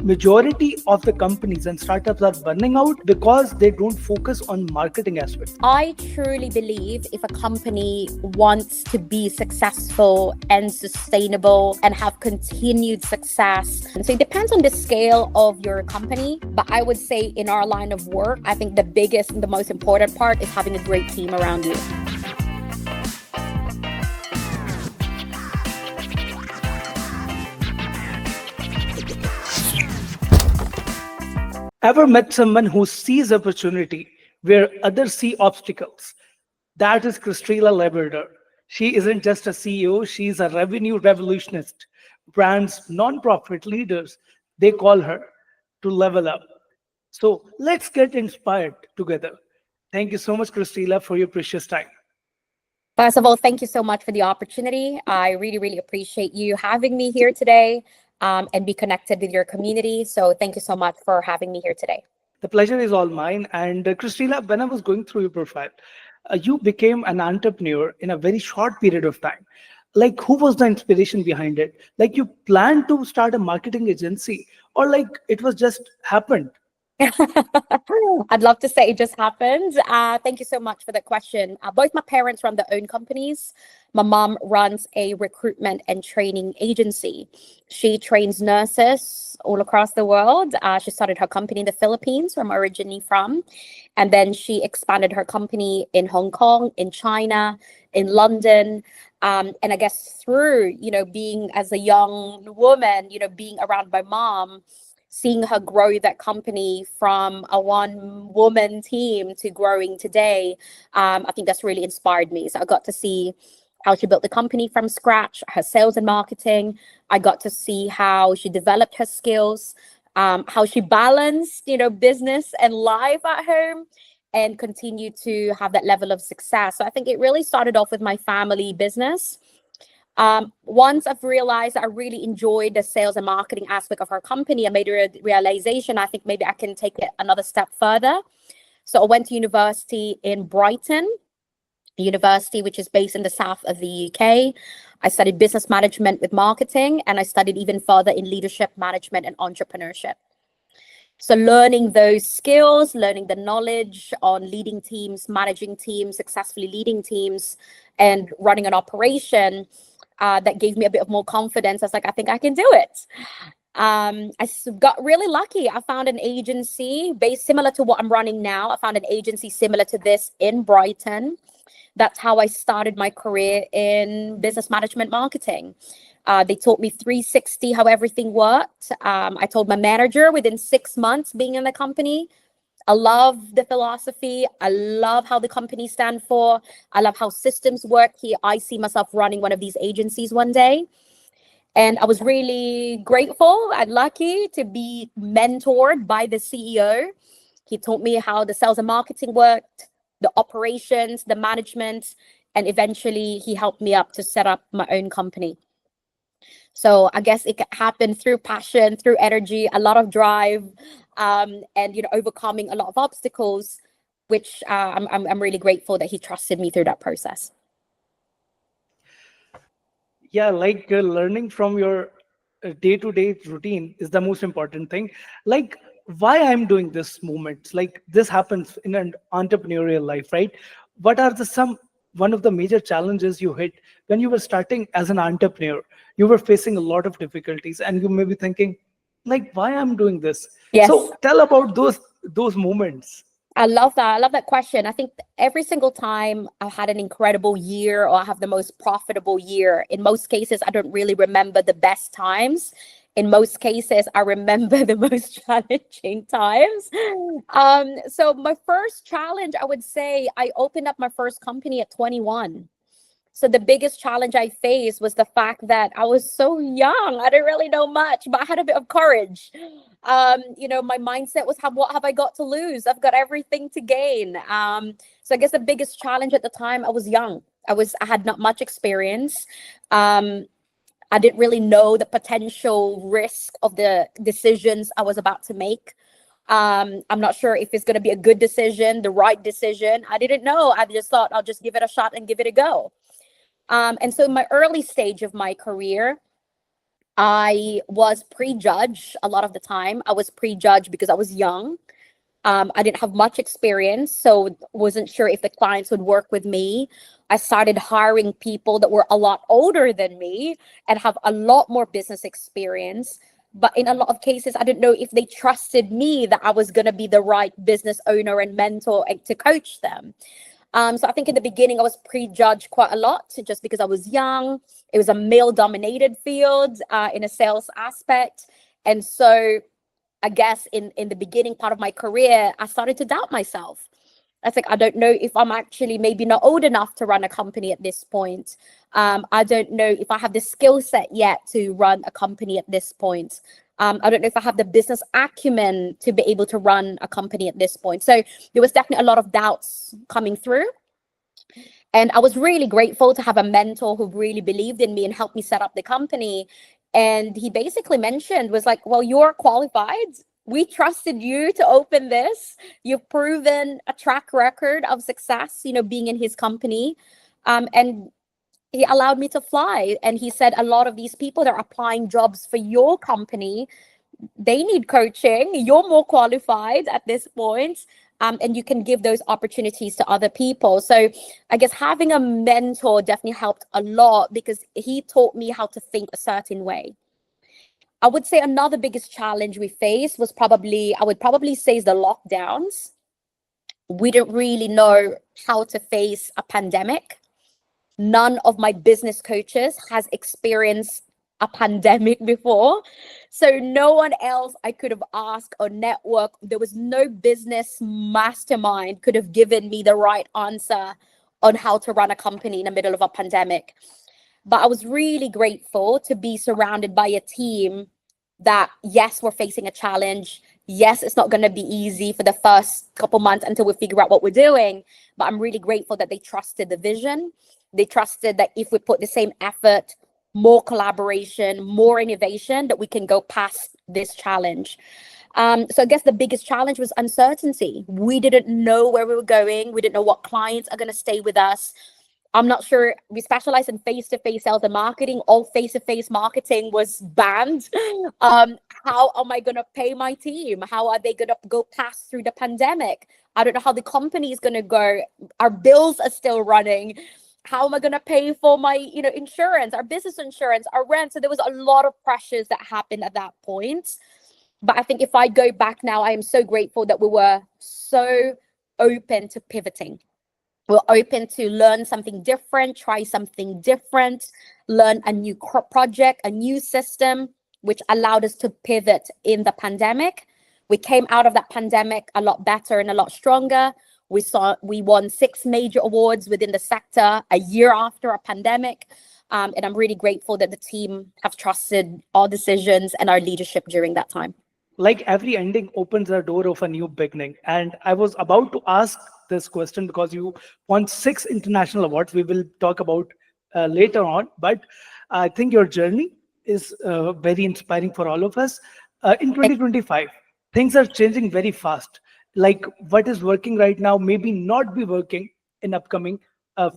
majority of the companies and startups are burning out because they don't focus on marketing aspects? I truly believe if a company wants to be successful and sustainable and have continued success, and so it depends on the scale of your company. But I would say in our line of work, I think the biggest and the most important part is having a great team around you. Ever met someone who sees opportunity where others see obstacles? That is Christella Labrador. She isn't just a CEO, she's a revenue revolutionist. Brands, non-profit leaders, they call her to level up. So let's get inspired together. Thank you so much, Christella, for your precious time. First of all, thank you so much for the opportunity. I really, really appreciate you having me here today and be connected with your community. So thank you so much for having me here today. The pleasure is all mine. And Christella, when I was going through your profile, you became an entrepreneur in a very short period of time. Like, who was the inspiration behind it? Like, you planned to start a marketing agency, or like it was just happened? I'd love to say it just happened. Thank you so much for that question. Both my parents run their own companies. My mom runs a recruitment and training agency. She trains nurses all across the world. She started her company in the Philippines, where I'm originally from. And then she expanded her company in Hong Kong, in China, in London. And I guess through, being as a young woman, being around my mom, seeing her grow that company from a one-woman team to growing today, I think that's really inspired me. So I got to see how she built the company from scratch, her sales and marketing. I got to see how she developed her skills, how she balanced, business and life at home, and continue to have that level of success. So I think it really started off with my family business. Once I've realized I really enjoyed the sales and marketing aspect of her company, I made a realization, I think maybe I can take it another step further. So I went to university in Brighton University, which is based in the south of the UK. I studied business management with marketing, and I studied even further in leadership management and entrepreneurship. So learning those skills, learning the knowledge on leading teams, managing teams, successfully leading teams, and running an operation, that gave me a bit of more confidence. I was like, I think I can do it. Got really lucky. I found an agency based similar to what I'm running now. I found an agency similar to this in Brighton. That's how I started my career in business management marketing. They taught me 360, how everything worked. I told my manager within 6 months being in the company, I love the philosophy. I love how the company stand for. I love how systems work here. I see myself running one of these agencies one day. And I was really grateful and lucky to be mentored by the CEO. He taught me how the sales and marketing worked, the operations, the management, and eventually he helped me up to set up my own company. So I guess it happened through passion, through energy, a lot of drive, and overcoming a lot of obstacles, which I'm really grateful that he trusted me through that process. Yeah, like learning from your day-to-day routine is the most important thing. Like, why I'm doing this movement, like this happens in an entrepreneurial life, right? What are the some one of the major challenges you hit when you were starting as an entrepreneur? You were facing a lot of difficulties and you may be thinking, like, why I'm doing this? Yes. So tell about those moments. I love that. I love that question. I think every single time I've had an incredible year or I have the most profitable year, in most cases, I don't really remember the best times. In most cases, I remember the most challenging times. So my first challenge, I would say I opened up my first company at 21. So the biggest challenge I faced was the fact that I was so young. I didn't really know much, but I had a bit of courage. My mindset was, what have I got to lose? I've got everything to gain. So I guess the biggest challenge at the time, I was young. I had not much experience. I didn't really know the potential risk of the decisions I was about to make. I'm not sure if it's going to be a good decision, the right decision. I didn't know. I just thought I'll just give it a shot and give it a go. And so in my early stage of my career, I was prejudged a lot of the time. I was prejudged because I was young. I didn't have much experience, so wasn't sure if the clients would work with me. I started hiring people that were a lot older than me and have a lot more business experience. But in a lot of cases, I didn't know if they trusted me that I was going to be the right business owner and mentor and to coach them. So I think in the beginning, I was prejudged quite a lot just because I was young. It was a male dominated field in a sales aspect. And so I guess in the beginning part of my career, I started to doubt myself. I think I don't know if I'm actually maybe not old enough to run a company at this point. I don't know if I have the skill set yet to run a company at this point. I don't know if I have the business acumen to be able to run a company at this point. So there was definitely a lot of doubts coming through. And I was really grateful to have a mentor who really believed in me and helped me set up the company. And he basically mentioned, was like, well, you're qualified. We trusted you to open this. You've proven a track record of success, being in his company. And he allowed me to fly. And he said, a lot of these people that are applying jobs for your company, they need coaching. You're more qualified at this point, and you can give those opportunities to other people. So I guess having a mentor definitely helped a lot because he taught me how to think a certain way. I would say another biggest challenge we faced was I would probably say is the lockdowns. We didn't really know how to face a pandemic. None of my business coaches has experienced a pandemic before. So no one else I could have asked or network. There was no business mastermind could have given me the right answer on how to run a company in the middle of a pandemic. But I was really grateful to be surrounded by a team that, yes, we're facing a challenge. Yes, it's not going to be easy for the first couple months until we figure out what we're doing. But I'm really grateful that they trusted the vision. They trusted that if we put the same effort, more collaboration, more innovation, that we can go past this challenge. So I guess the biggest challenge was uncertainty. We didn't know where we were going. We didn't know what clients are going to stay with us. I'm not sure. We specialize in face-to-face sales and marketing. All face-to-face marketing was banned. How am I going to pay my team? How are they going to go past through the pandemic? I don't know how the company is going to go. Our bills are still running. How am I going to pay for my, insurance, our business insurance, our rent? So there was a lot of pressures that happened at that point. But I think if I go back now, I am so grateful that we were so open to pivoting. We're open to learn something different, try something different, learn a new project, a new system, which allowed us to pivot in the pandemic. We came out of that pandemic a lot better and a lot stronger. We won 6 major awards within the sector a year after a pandemic. And I'm really grateful that the team have trusted our decisions and our leadership during that time. Like every ending opens a door of a new beginning. And I was about to ask this question because you won 6 international awards. We will talk about later on, but I think your journey is very inspiring for all of us. In 2025, things are changing very fast. Like what is working right now maybe not be working in upcoming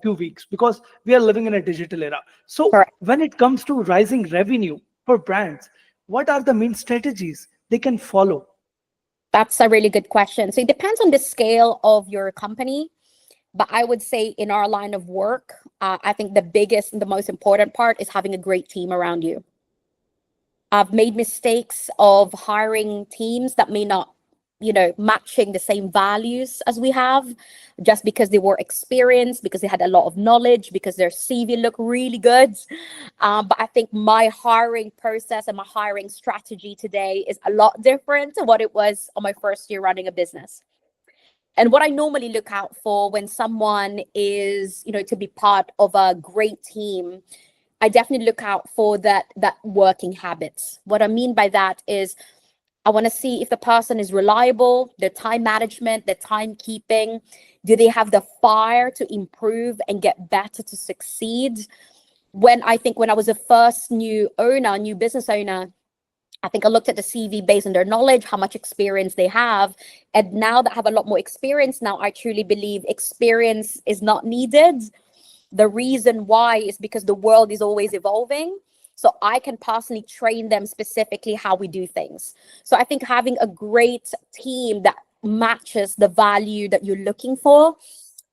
few weeks because we are living in a digital era. So Correct. when it comes to rising revenue for brands, what are the main strategies they can follow? That's a really good question. So it depends on the scale of your company. But I would say in our line of work, I think the biggest and the most important part is having a great team around you. I've made mistakes of hiring teams that may not, matching the same values as we have, just because they were experienced, because they had a lot of knowledge, because their CV looked really good. But I think my hiring process and my hiring strategy today is a lot different to what it was on my first year running a business. And what I normally look out for when someone is, to be part of a great team, I definitely look out for that working habits. What I mean by that is I want to see if the person is reliable, their time management, their timekeeping. Do they have the fire to improve and get better to succeed? When I was a first new business owner, I think I looked at the CV based on their knowledge, how much experience they have. And now that I have a lot more experience now, I truly believe experience is not needed. The reason why is because the world is always evolving. so I can personally train them specifically how we do things. So I think having a great team that matches the value that you're looking for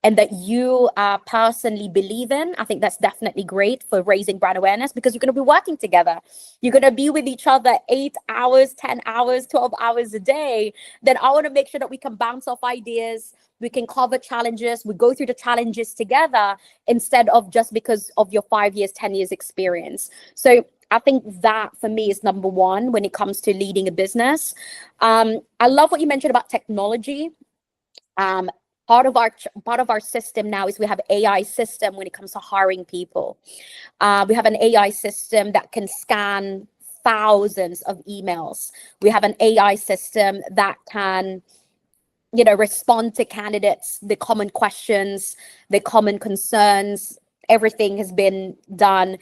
and that you personally believe in, I think that's definitely great for raising brand awareness, because you're going to be working together. You're going to be with each other 8 hours, 10 hours, 12 hours a day. Then I want to make sure that we can bounce off ideas. We can cover challenges. We go through the challenges together instead of just because of your 5 years, 10 years experience. So I think that for me is number one when it comes to leading a business. I love what you mentioned about technology. Um, part of our system now is we have AI system when it comes to hiring people. We have an AI system that can scan thousands of emails. We have an AI system that can, respond to candidates, the common questions, the common concerns. Everything has been done.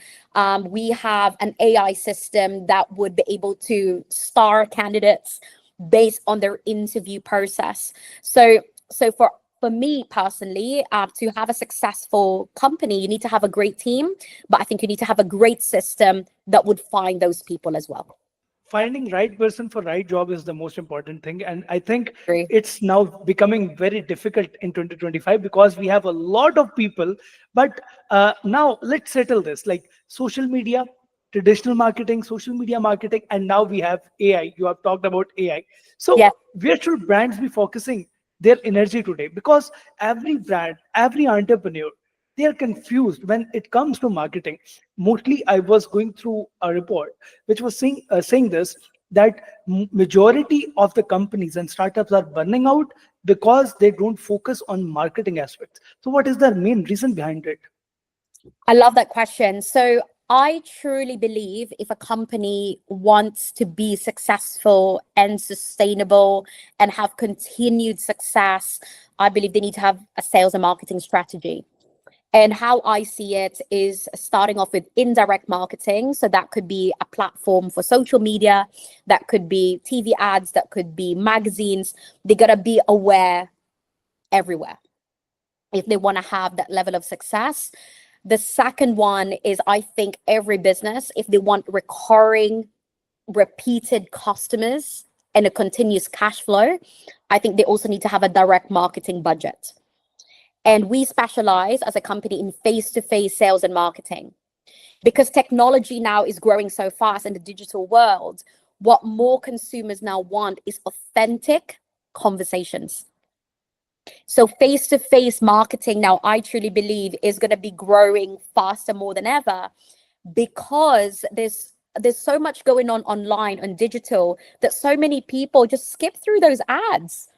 We have an AI system that would be able to star candidates based on their interview process. So for me personally, to have a successful company, you need to have a great team, but I think you need to have a great system that would find those people as well. Finding right person for right job is the most important thing, and I think Agree. it's now becoming very difficult in 2025 because we have a lot of people. But now let's settle this, like social media, traditional marketing, social media marketing, and now we have AI. You have talked about AI. So Yes. where should brands be focusing their energy today? Because every brand, every entrepreneur, they are confused when it comes to marketing. Mostly I was going through a report which was saying this, that majority of the companies and startups are burning out because they don't focus on marketing aspects. So what is the main reason behind it? I love that question. So I truly believe if a company wants to be successful and sustainable and have continued success, I believe they need to have a sales and marketing strategy. And how I see it is starting off with indirect marketing. So that could be a platform for social media, that could be TV ads, that could be magazines. They got to be aware everywhere if they want to have that level of success. The second one is, I think every business, if they want recurring, repeated customers and a continuous cash flow, I think they also need to have a direct marketing budget. And we specialize as a company in face-to-face sales and marketing. Because technology now is growing so fast in the digital world, what more consumers now want is authentic conversations. So face-to-face marketing now, I truly believe, is going to be growing faster more than ever, because there's so much going on online and digital that so many people just skip through those ads.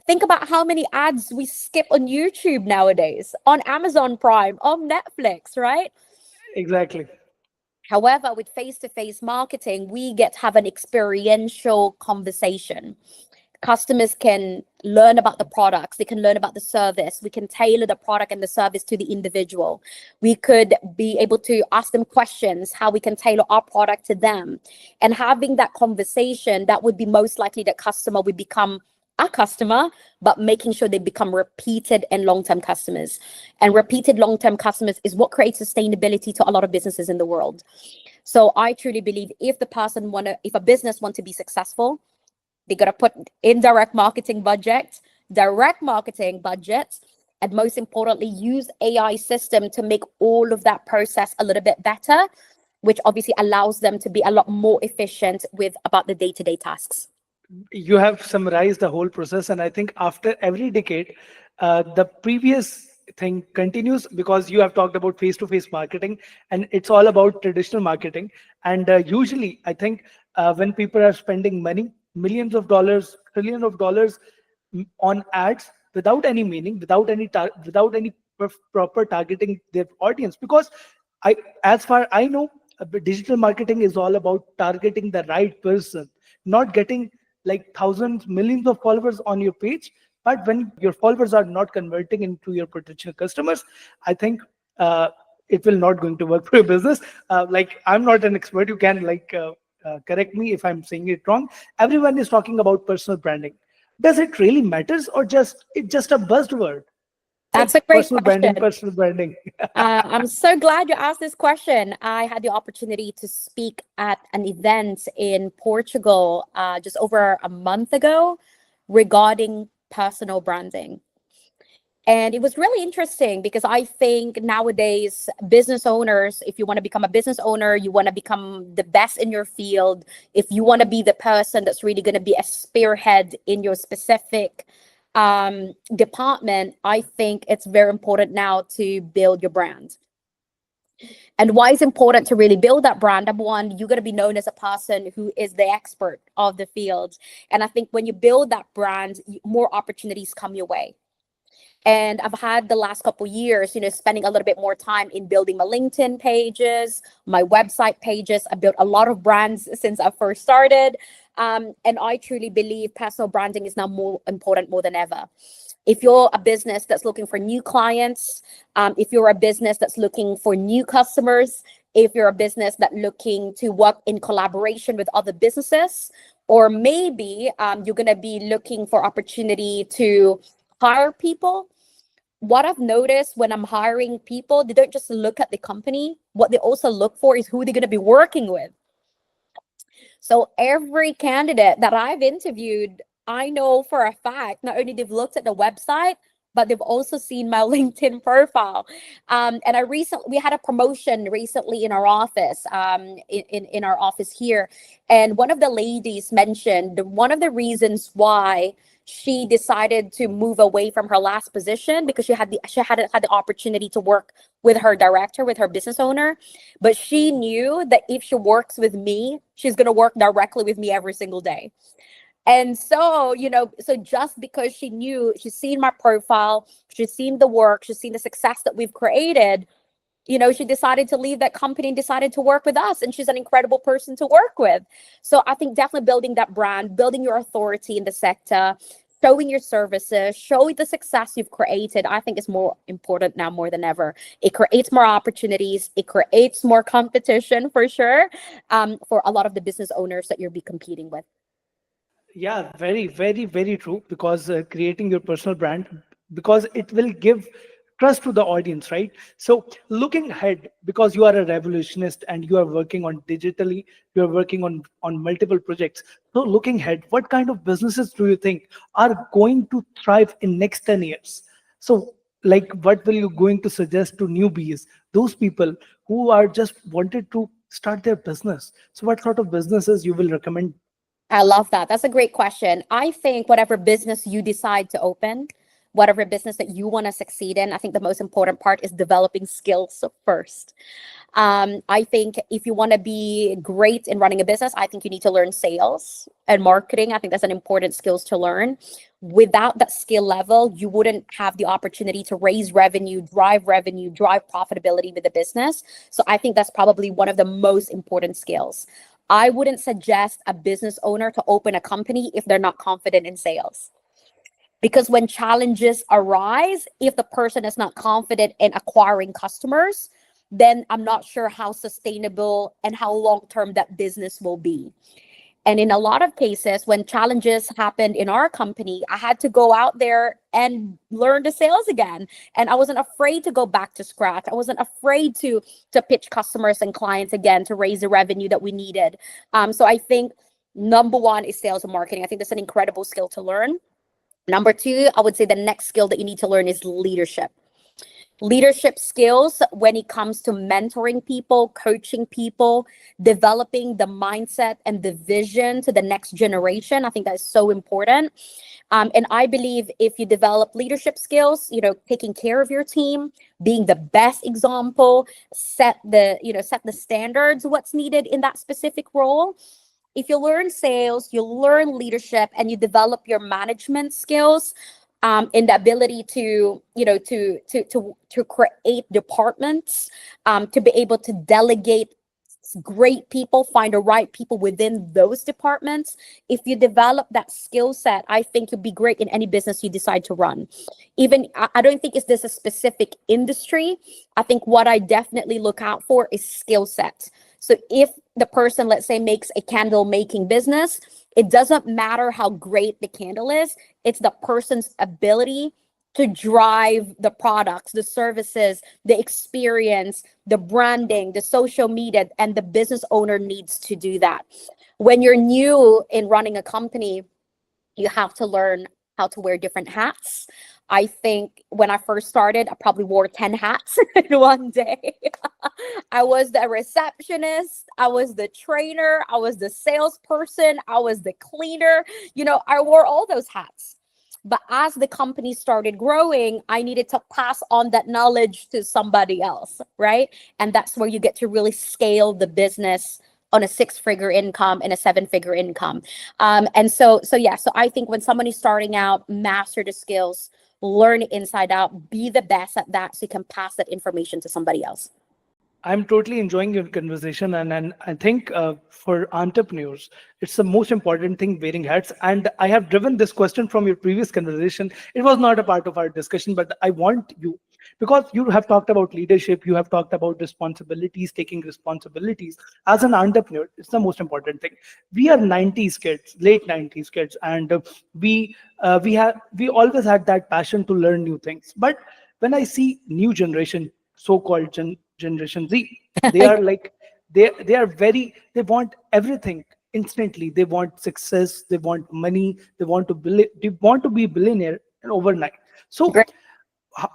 Think about how many ads we skip on YouTube nowadays, on Amazon Prime, on Netflix, right? Exactly. However, with face-to-face marketing, we get to have an experiential conversation. Customers can learn about the products, they can learn about the service, we can tailor the product and the service to the individual. We could be able to ask them questions, how we can tailor our product to them. And having that conversation, that would be most likely that customer would become a customer, but making sure they become repeated and long-term customers. And repeated long-term customers is what creates sustainability to a lot of businesses in the world. So I truly believe if a business want to be successful, they got to put indirect marketing budget, direct marketing budgets, and most importantly, use AI system to make all of that process a little bit better, which obviously allows them to be a lot more efficient with about the day-to-day tasks. You have summarized the whole process, and I think after every decade, the previous thing continues, because you have talked about face-to-face marketing and it's all about traditional marketing. And usually I think when people are spending money, millions of dollars, trillions of dollars, on ads without any meaning, without any proper targeting their audience. Because I, as far I know, digital marketing is all about targeting the right person, not getting like thousands, millions of followers on your page. But when your followers are not converting into your potential customers, I think it will not going to work for your business. Like, I'm not an expert. You can correct me if I'm saying it wrong. Everyone is talking about personal branding. Does it really matters, or just it's just a buzzword? That's a great Personal branding, question. personal branding. I'm so glad you asked this question. I had the opportunity to speak at an event in Portugal just over a month ago regarding personal branding. And it was really interesting because I think nowadays, business owners, if you want to become a business owner, you want to become the best in your field, if you want to be the person that's really going to be a spearhead in your specific department, I think it's very important now to build your brand. And why it's important to really build that brand? Number one, you're going to be known as a person who is the expert of the field. And I think when you build that brand, more opportunities come your way. And I've had the last couple years, spending a little bit more time in building my LinkedIn pages, my website pages. I built a lot of brands since I first started. And I truly believe personal branding is now more important more than ever. If you're a business that's looking for new clients, if you're a business that's looking for new customers, if you're a business that's looking to work in collaboration with other businesses, or maybe you're going to be looking for opportunity to hire people. What I've noticed when I'm hiring people, they don't just look at the company. What they also look for is who they're going to be working with. So every candidate that I've interviewed, I know for a fact, not only they've looked at the website, but they've also seen my LinkedIn profile. And we had a promotion recently in our office, in our office here. And one of the ladies mentioned one of the reasons why she decided to move away from her last position because she had the opportunity to work with her director, with her business owner, but she knew that if she works with me, she's going to work directly with me every single day. And so, so just because she knew, she's seen my profile, she's seen the work, she's seen the success that we've created, she decided to leave that company and decided to work with us. And she's an incredible person to work with. So I think definitely building that brand, building your authority in the sector, showing your services, showing the success you've created, I think is more important now more than ever. It creates more opportunities. It creates more competition for sure, for a lot of the business owners that you'll be competing with. Yeah, very, very, very true. Because creating your personal brand, because it will give trust to the audience, right? So looking ahead, because you are a revolutionist and you are working on digitally, you are working on multiple projects. So looking ahead, what kind of businesses do you think are going to thrive in next 10 years? So like, what will you going to suggest to newbies, those people who are just wanted to start their business? So what sort of businesses you will recommend? I love that. That's a great question. I think whatever business you decide to open, whatever business that you want to succeed in, I think the most important part is developing skills first. I think if you want to be great in running a business, I think you need to learn sales and marketing. I think that's an important skills to learn. Without that skill level, you wouldn't have the opportunity to raise revenue, drive profitability with the business. So I think that's probably one of the most important skills. I wouldn't suggest a business owner to open a company if they're not confident in sales. Because when challenges arise, if the person is not confident in acquiring customers, then I'm not sure how sustainable and how long term that business will be. And in a lot of cases, when challenges happened in our company, I had to go out there and learn the sales again. And I wasn't afraid to go back to scratch. I wasn't afraid to pitch customers and clients again to raise the revenue that we needed. So I think number one is sales and marketing. I think that's an incredible skill to learn. Number two, I would say the next skill that you need to learn is leadership skills when it comes to mentoring people, coaching people, developing the mindset and the vision to the next generation. I think that is so important. And I believe if you develop leadership skills, taking care of your team, being the best example, set the standards, what's needed in that specific role. If you learn sales, you learn leadership, and you develop your management skills, in the ability to create departments, to be able to delegate great people, find the right people within those departments. If you develop that skill set, I think you'll be great in any business you decide to run. Even I don't think it's this a specific industry. I think what I definitely look out for is skill set. So if the person, let's say, makes a candle making business, it doesn't matter how great the candle is. It's the person's ability to drive the products, the services, the experience, the branding, the social media, and the business owner needs to do that. When you're new in running a company, you have to learn how to wear different hats. I think when I first started, I probably wore 10 hats in one day. I was the receptionist, I was the trainer, I was the salesperson, I was the cleaner. I wore all those hats. But as the company started growing, I needed to pass on that knowledge to somebody else, right? And that's where you get to really scale the business on a six-figure income and a seven-figure income. So I think when somebody's starting out, master the skills, learn it inside out, be the best at that so you can pass that information to somebody else. I'm totally enjoying your conversation, and I think for entrepreneurs, it's the most important thing wearing hats. And I have driven this question from your previous conversation. It was not a part of our discussion, but I want you, because you have talked about leadership, you have talked about responsibilities, taking responsibilities as an entrepreneur. It's the most important thing. We are 90s kids, late 90s kids, and we always had that passion to learn new things. But when I see new generation, so-called generation Z, they are like, they are very, they want everything instantly. They want success, they want money, they want to be billionaire and overnight. So Great.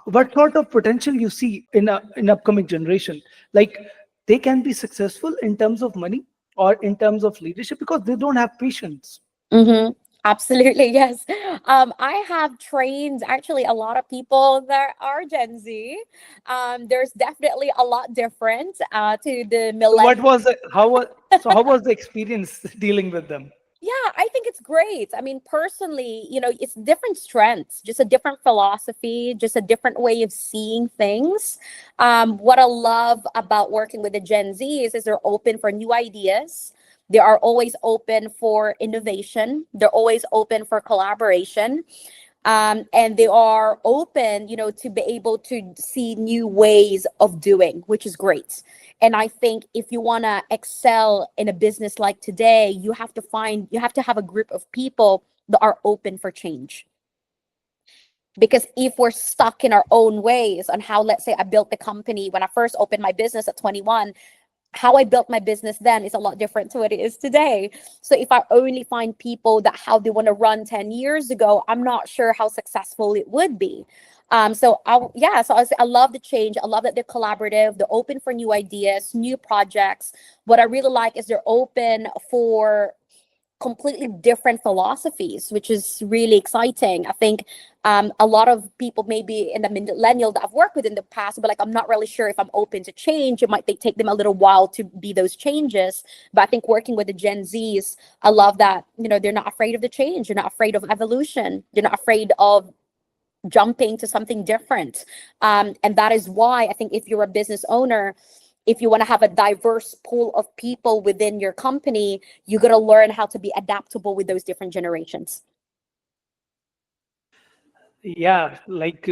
what sort of potential you see in upcoming generation, like they can be successful in terms of money or in terms of leadership, because they don't have patience. Mm-hmm. Absolutely, yes. I have trained actually a lot of people that are Gen Z. There's definitely a lot different to the So what millennial. was how was the experience dealing with them? Yeah, I think it's great. I mean, personally, it's different strengths, just a different philosophy, just a different way of seeing things. What I love about working with the Gen Zs is they're open for new ideas. They are always open for innovation. They're always open for collaboration. And they are open, to be able to see new ways of doing, which is great. And I think if you want to excel in a business like today, you have to have a group of people that are open for change. Because if we're stuck in our own ways on how, let's say I built the company when I first opened my business at 21, how I built my business then is a lot different to what it is today. So if I only find people that how they want to run 10 years ago, I'm not sure how successful it would be. So I love the change. I love that they're collaborative, they're open for new ideas, new projects. What I really like is they're open for completely different philosophies, which is really exciting. I think a lot of people maybe in the millennial that I've worked with in the past, but like, I'm not really sure if I'm open to change. It might take them a little while to be those changes. But I think working with the Gen Zs, I love that, they're not afraid of the change. They're not afraid of evolution. They're not afraid of jumping to something different. And that is why I think if you're a business owner, if you want to have a diverse pool of people within your company, you got to learn how to be adaptable with those different generations. Yeah, like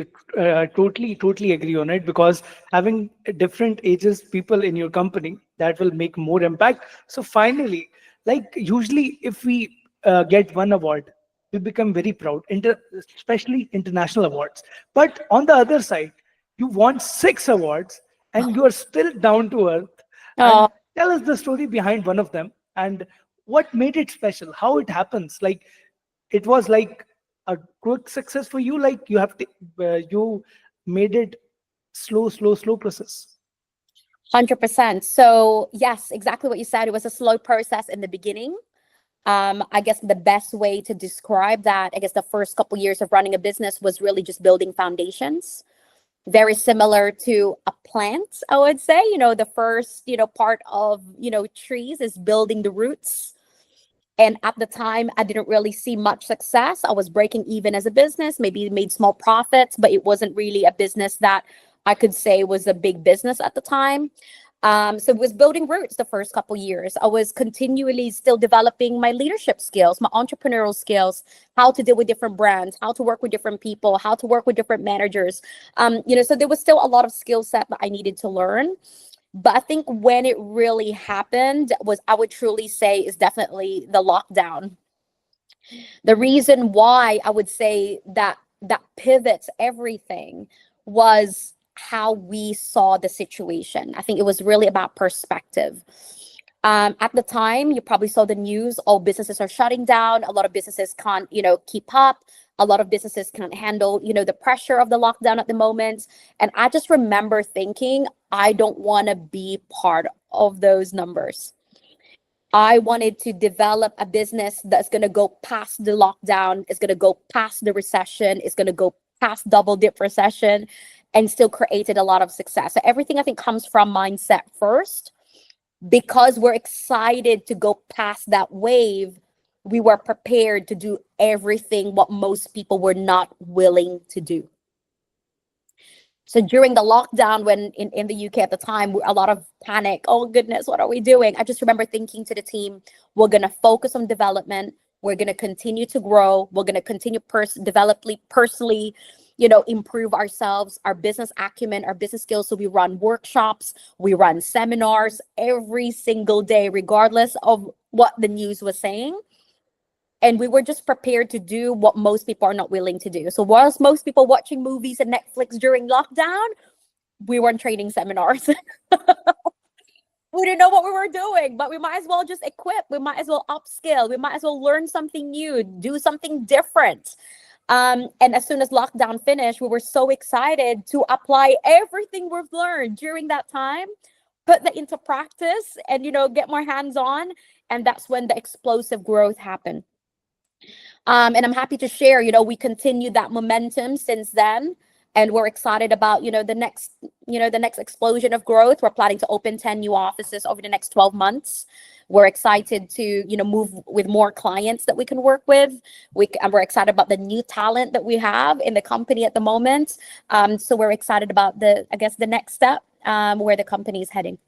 totally agree on it, because having different ages people in your company, that will make more impact. So finally, like usually if we get one award, we become very proud, especially international awards. But on the other side, you won six awards and you are still down to earth. And Oh, tell us the story behind one of them and what made it special, how it happens. Like it was like a quick success for you, like you made it slow process. 100%. So, yes, exactly what you said. It was a slow process in the beginning. I guess the best way to describe that, I guess the first couple years of running a business was really just building foundations. Very similar to a plant, I would say. The first, part of, trees is building the roots. And at the time, I didn't really see much success. I was breaking even as a business, maybe made small profits, but it wasn't really a business that I could say was a big business at the time. So it was building roots the first couple years. I was continually still developing my leadership skills, my entrepreneurial skills, how to deal with different brands, how to work with different people, how to work with different managers. So there was still a lot of skill set that I needed to learn. But I think when it really happened was, I would truly say, is definitely the lockdown. The reason why I would say that that pivots everything was how we saw the situation. I think it was really about perspective. At the time, you probably saw the news. All businesses are shutting down. A lot of businesses can't, keep up. A lot of businesses can't handle, the pressure of the lockdown at the moment. And I just remember thinking, I don't want to be part of those numbers. I wanted to develop a business that's going to go past the lockdown, it's going to go past the recession, it's going to go past double dip recession, and still created a lot of success. So everything I think comes from mindset first. Because we're excited to go past that wave, we were prepared to do everything what most people were not willing to do. So during the lockdown, when in the UK at the time, a lot of panic. Oh goodness, what are we doing? I just remember thinking to the team, we're going to focus on development. We're going to continue to grow. We're going to continue personally, improve ourselves, our business acumen, our business skills. So we run workshops, we run seminars every single day, regardless of what the news was saying. And we were just prepared to do what most people are not willing to do. So whilst most people watching movies and Netflix during lockdown, we weren't training seminars. We didn't know what we were doing, but we might as well just equip. We might as well upskill. We might as well learn something new, do something different. And as soon as lockdown finished, we were so excited to apply everything we've learned during that time, put that into practice, and get more hands-on. And that's when the explosive growth happened. And I'm happy to share, we continued that momentum since then. And we're excited about, the next explosion of growth. We're planning to open 10 new offices over the next 12 months. We're excited to, move with more clients that we can work with. And we're excited about the new talent that we have in the company at the moment. So we're excited about the next step, where the company is heading.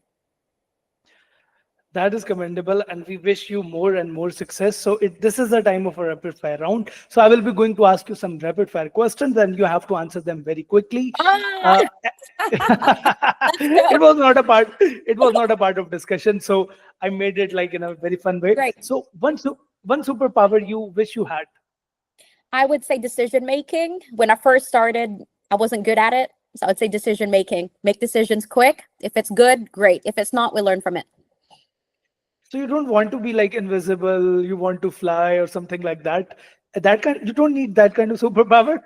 That is commendable, and we wish you more and more success. So, this is the time of a rapid fire round. So, I will be going to ask you some rapid fire questions, and you have to answer them very quickly. Ah, Uh, let's go. it was not a part. It was not a part of discussion. So, I made it like in a very fun way. Great. So, one superpower you wish you had. I would say decision making. When I first started, I wasn't good at it. So I would say decision making. Make decisions quick. If it's good, great. If it's not, we learn from it. So, you don't want to be like invisible. You want to fly or something like that. That kind. You don't need that kind of superpower.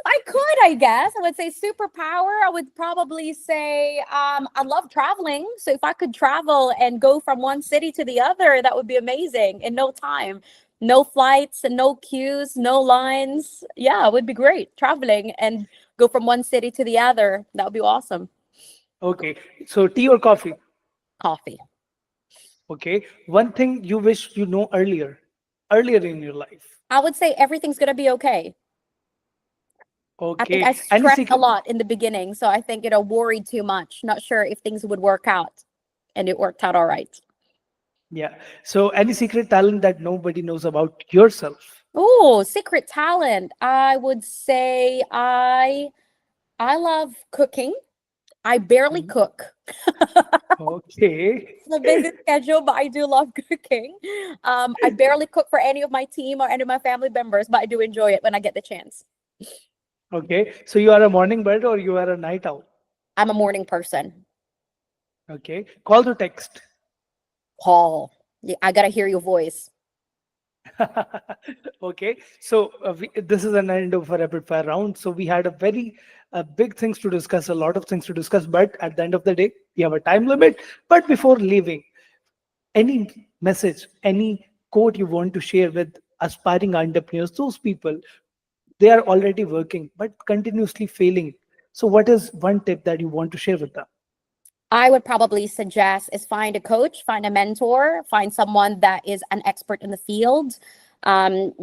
I could, I guess. I would say superpower. I would probably say I love traveling. So if I could travel and go from one city to the other, that would be amazing in no time. No flights and no queues, no lines. Yeah, it would be great traveling and go from one city to the other. That would be awesome. Okay. So, tea or coffee? Coffee. Okay. One thing you wish you know earlier in your life. I would say everything's going to be okay. I think I Okay. Any stressed a secret? lot in the beginning. So I think, worried too much. Not sure if things would work out. And it worked out all right. Yeah. So, any secret talent that nobody knows about yourself? Oh, secret talent. I would say I love cooking. I barely Hmm. cook. Okay. It's a busy schedule, but I do love cooking. I barely cook for any of my team or any of my family members, but I do enjoy it when I get the chance. Okay. So, you are a morning bird or you are a night owl? I'm a morning person. Okay. Call to text. Paul, I gotta hear your voice. Okay. So, this is an end of a rapid fire round. So, we had a very big things to discuss, a lot of things to discuss, but at the end of the day, we have a time limit. But before leaving, any message, any quote you want to share with aspiring entrepreneurs, those people, they are already working but continuously failing. So, what is one tip that you want to share with them? I would probably suggest is find a coach, find a mentor, find someone that is an expert in the field.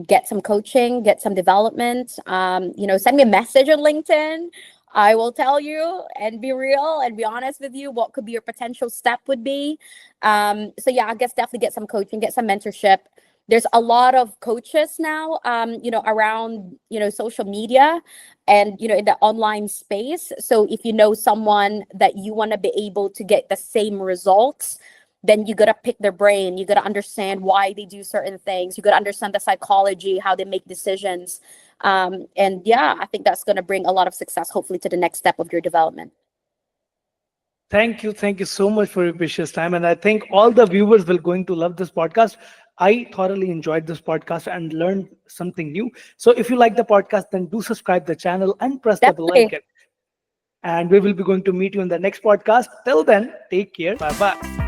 Get some coaching, get some development. Send me a message on LinkedIn. I will tell you and be real and be honest with you what could be your potential step would be. So yeah, I guess definitely get some coaching, get some mentorship. There's a lot of coaches now, around, social media and, in the online space. So if you know someone that you want to be able to get the same results, then you got to pick their brain. You got to understand why they do certain things. You got to understand the psychology, how they make decisions. And yeah, I think that's going to bring a lot of success, hopefully, to the next step of your development. Thank you so much for your precious time. And I think all the viewers will going to love this podcast. I thoroughly enjoyed this podcast and learned something new. So if you like the podcast, then do subscribe the channel and press the bell Definitely. icon. And we will be going to meet you in the next podcast. Till then, take care. Bye bye.